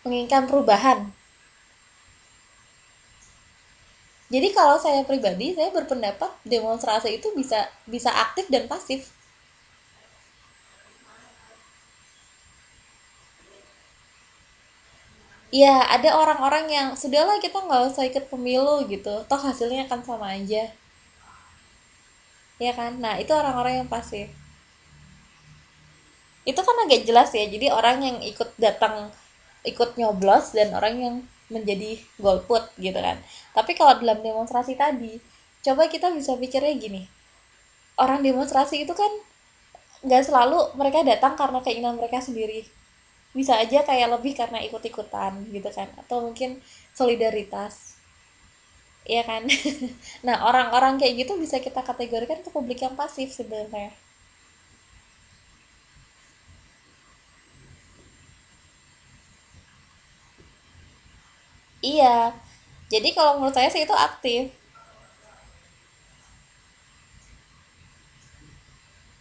menginginkan perubahan. Jadi kalau saya pribadi, saya berpendapat demonstrasi itu bisa bisa aktif dan pasif. Iya, ada orang-orang yang sudahlah kita nggak usah ikut pemilu gitu, toh hasilnya akan sama aja, ya kan? Nah itu orang-orang yang pasif. Itu kan agak jelas ya. Jadi orang yang ikut datang, ikut nyoblos, dan orang yang menjadi golput gitu kan. Tapi kalau dalam demonstrasi tadi, coba kita bisa pikirnya gini, orang demonstrasi itu kan nggak selalu mereka datang karena keinginan mereka sendiri, bisa aja kayak lebih karena ikut-ikutan gitu kan, atau mungkin solidaritas, ya kan. Nah orang-orang kayak gitu bisa kita kategorikan ke publik yang pasif sebenarnya. Iya, jadi kalau menurut saya sih itu aktif.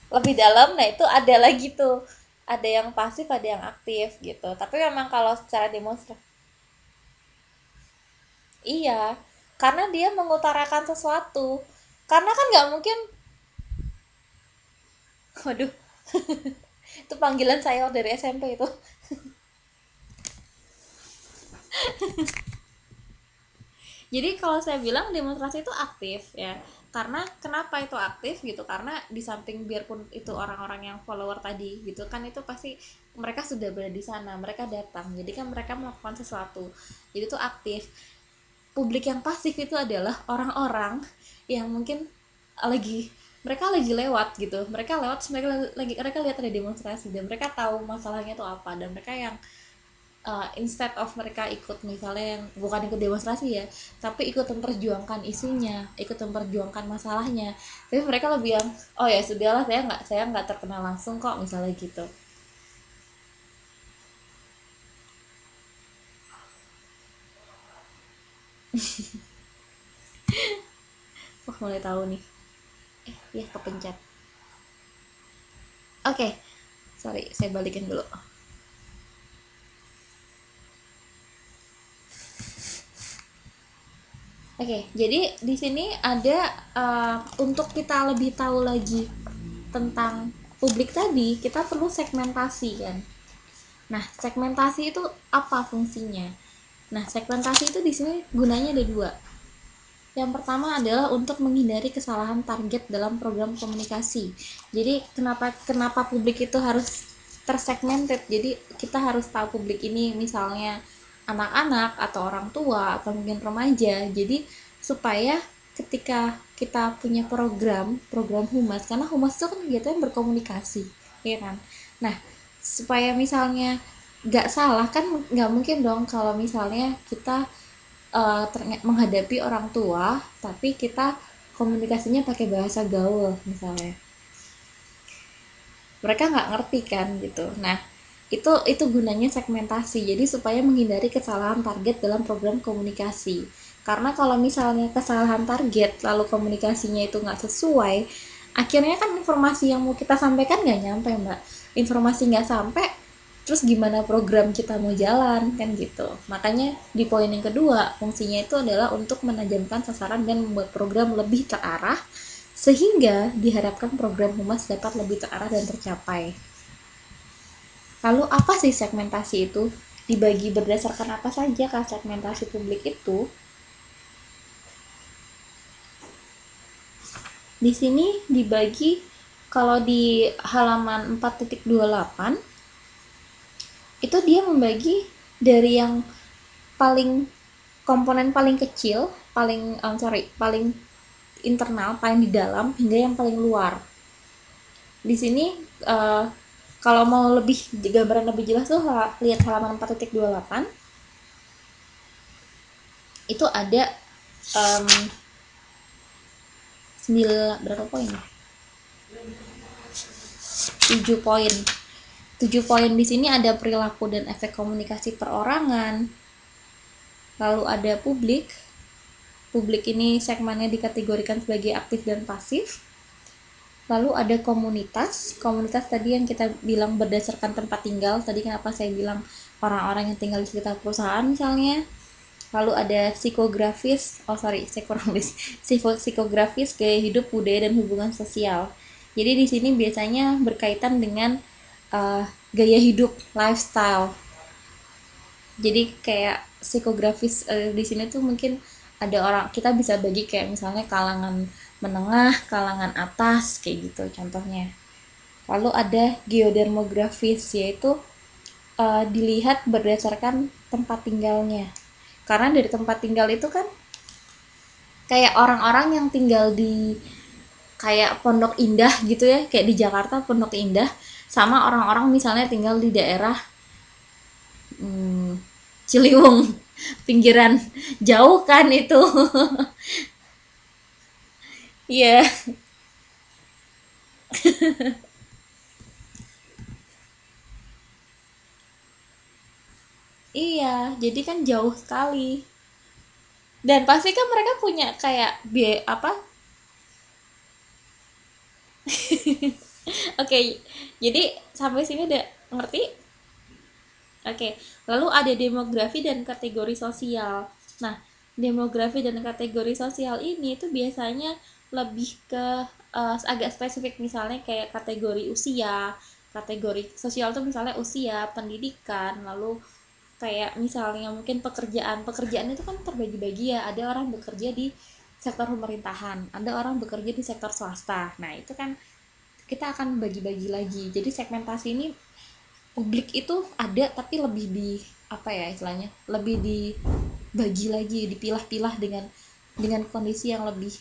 Lebih dalam, nah itu ada lagi tuh, ada yang pasif ada yang aktif gitu. Tapi memang kalau secara demonstrasi, iya, karena dia mengutarakan sesuatu. Karena kan nggak mungkin, waduh, itu panggilan saya dari SMP itu. Jadi kalau saya bilang demonstrasi itu aktif ya, karena kenapa itu aktif gitu, karena di samping biarpun itu orang-orang yang follower tadi gitu kan, itu pasti mereka sudah berada di sana, mereka datang, jadi kan mereka melakukan sesuatu, jadi itu aktif. Publik yang pasif itu adalah orang-orang yang mungkin lagi, mereka lagi lewat gitu, mereka lewat, mereka lihat ada demonstrasi dan mereka tahu masalahnya itu apa, dan mereka yang instead of mereka ikut misalnya yang bukan ikut demonstrasi ya, tapi ikut memperjuangkan isunya, ikut memperjuangkan masalahnya, tapi mereka lebih yang oh ya sudahlah, saya nggak terkenal langsung kok misalnya gitu. Wah mulai tahu nih. Ya kepencet. Oke, sorry saya balikin dulu. Oke, jadi di sini ada untuk kita lebih tahu lagi tentang publik tadi, kita perlu segmentasi kan. Nah, segmentasi itu apa fungsinya? Nah, segmentasi itu di sini gunanya ada dua. Yang pertama adalah untuk menghindari kesalahan target dalam program komunikasi. Jadi, kenapa kenapa publik itu harus tersegmented? Jadi, kita harus tahu publik ini misalnya anak-anak atau orang tua atau mungkin remaja. Jadi, supaya ketika kita punya program humas, karena humas itu kan kegiatan berkomunikasi, ya kan? Nah, supaya misalnya nggak salah kan, nggak mungkin dong kalau misalnya kita menghadapi orang tua tapi kita komunikasinya pakai bahasa gaul misalnya, mereka nggak ngerti kan gitu. Nah itu gunanya segmentasi, jadi supaya menghindari kesalahan target dalam program komunikasi. Karena kalau misalnya kesalahan target lalu komunikasinya itu nggak sesuai, akhirnya kan informasi yang mau kita sampaikan nggak nyampe, mbak. Informasi nggak sampai, terus gimana program kita mau jalan kan gitu. Makanya di poin yang kedua, fungsinya itu adalah untuk menajamkan sasaran dan membuat program lebih terarah, sehingga diharapkan program humas dapat lebih terarah dan tercapai. Lalu apa sih segmentasi itu? Dibagi berdasarkan apa saja kah segmentasi publik itu? Di sini dibagi, kalau di halaman 4.28 itu dia membagi dari yang paling, komponen paling kecil, paling internal, paling di dalam, hingga yang paling luar. Di sini uh, kalau mau lebih gambaran lebih jelas tuh lihat halaman 4.28. Itu ada um, 9 berapa poin? 7 poin. 7 poin di sini ada perilaku dan efek komunikasi perorangan. Lalu ada publik. Publik ini segmennya dikategorikan sebagai aktif dan pasif. Lalu ada komunitas. Komunitas tadi yang kita bilang berdasarkan tempat tinggal. Tadi kenapa saya bilang orang-orang yang tinggal di sekitar perusahaan misalnya. Lalu ada psikografis, gaya hidup, budaya, dan hubungan sosial. Jadi di sini biasanya berkaitan dengan gaya hidup, lifestyle. Jadi kayak psikografis di sini tuh mungkin ada orang, kita bisa bagi kayak misalnya kalangan menengah, kalangan atas, kayak gitu contohnya. Lalu ada geodermografis, yaitu dilihat berdasarkan tempat tinggalnya. Karena dari tempat tinggal itu kan kayak orang-orang yang tinggal di kayak Pondok Indah gitu ya, kayak di Jakarta Pondok Indah, sama orang-orang misalnya tinggal di daerah Ciliwung pinggiran, jauh kan itu. Iya. Iya, jadi kan jauh sekali. Dan pasti kan mereka punya kayak biaya apa. Oke, jadi sampai sini udah ngerti. Oke, lalu ada demografi dan kategori sosial. Nah, demografi dan kategori sosial ini tuh biasanya lebih ke agak spesifik, misalnya kayak kategori usia, kategori sosial tuh misalnya usia, pendidikan, lalu kayak misalnya mungkin pekerjaan itu kan terbagi-bagi ya, ada orang bekerja di sektor pemerintahan, ada orang bekerja di sektor swasta. Nah, itu kan kita akan bagi-bagi lagi. Jadi segmentasi ini publik itu ada, tapi lebih di apa ya istilahnya, lebih dibagi lagi, dipilah-pilah dengan kondisi yang lebih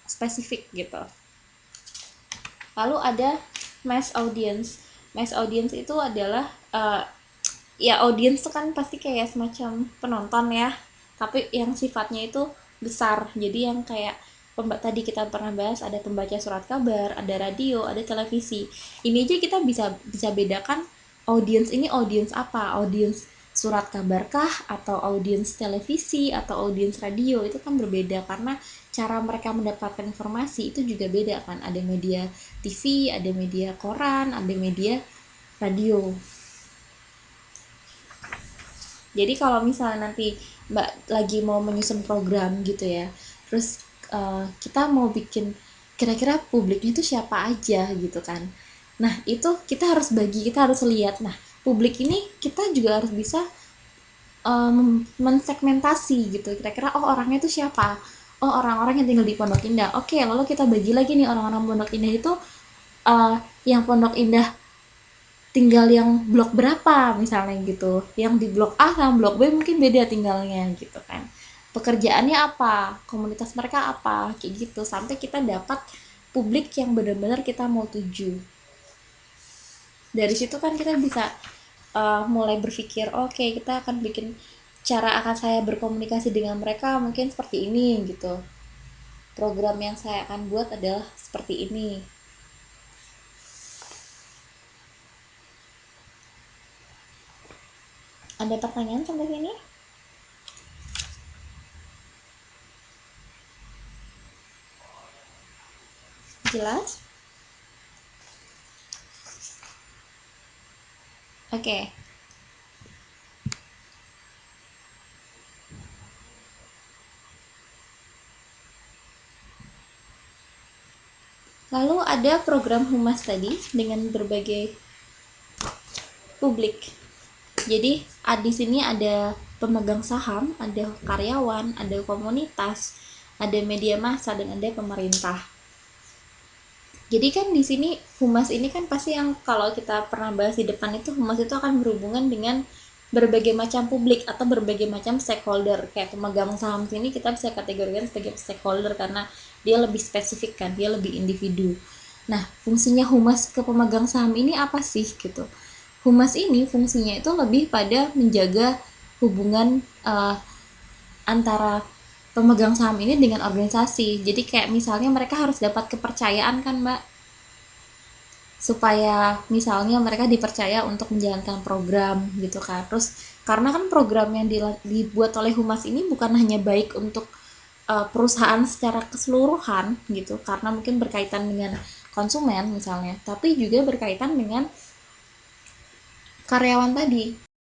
spesifik gitu. Lalu ada mass audience. Mass audience itu adalah ya audience itu kan pasti kayak semacam penonton ya, tapi yang sifatnya itu besar. Jadi yang kayak tadi kita pernah bahas, ada pembaca surat kabar, ada radio, ada televisi. Ini aja kita bisa bedakan audience ini audience apa, audience surat kabarkah atau audience televisi atau audience radio. Itu kan berbeda karena cara mereka mendapatkan informasi itu juga beda kan. Ada media TV, ada media koran, ada media radio. Jadi kalau misalnya nanti Mbak lagi mau menyusun program gitu ya, terus kita mau bikin kira-kira publiknya itu siapa aja gitu kan. Nah, itu kita harus bagi, kita harus lihat. Nah, publik ini kita juga harus bisa mensegmentasi gitu. Kira-kira orangnya itu siapa? Oh, orang-orang yang tinggal di Pondok Indah. Oke, lalu kita bagi lagi nih orang-orang Pondok Indah itu yang Pondok Indah tinggal yang blok berapa misalnya gitu, yang di blok A sama blok B mungkin beda tinggalnya gitu kan, pekerjaannya apa, komunitas mereka apa, kayak gitu, sampai kita dapat publik yang benar-benar kita mau tuju. Dari situ kan kita bisa mulai berpikir, oke, kita akan bikin cara akan saya berkomunikasi dengan mereka mungkin seperti ini gitu, program yang saya akan buat adalah seperti ini. Ada pertanyaan sampai sini? Jelas? Oke. Lalu ada program humas tadi dengan berbagai publik. Jadi di sini ada pemegang saham, ada karyawan, ada komunitas, ada media massa, dan ada pemerintah. Jadi kan di sini humas ini kan pasti yang kalau kita pernah bahas di depan itu, humas itu akan berhubungan dengan berbagai macam publik atau berbagai macam stakeholder. Kayak pemegang saham sini kita bisa kategorikan sebagai stakeholder karena dia lebih spesifik kan, dia lebih individu. Nah, fungsinya humas ke pemegang saham ini apa sih gitu? Humas ini fungsinya itu lebih pada menjaga hubungan antara pemegang saham ini dengan organisasi. Jadi kayak misalnya mereka harus dapat kepercayaan kan Mbak, supaya misalnya mereka dipercaya untuk menjalankan program gitu kan. Terus karena kan program yang dibuat oleh humas ini bukan hanya baik untuk perusahaan secara keseluruhan gitu, karena mungkin berkaitan dengan konsumen misalnya, tapi juga berkaitan dengan karyawan tadi.